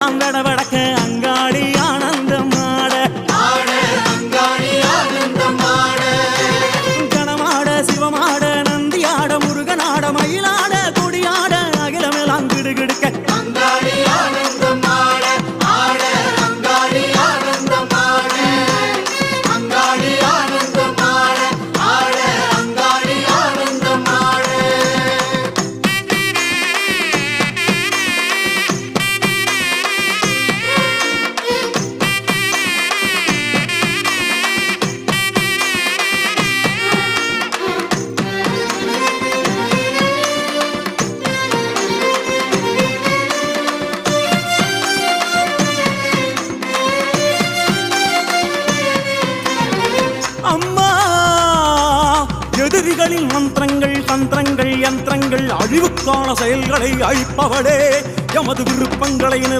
வடக்க அங்காடி ஆனந்தம் கணமாட சிவமாட நந்தியாட முருகனாட மயிலாட கொடியாட அகிலமெல்லாம் கிடுகிடுக்க அம்மா எதிரிகளின் மந்திரங்கள் தந்திரங்கள் யந்திரங்கள் அழிவுக்கான செயல்களை அழிப்பவளே எமது விருப்பங்களை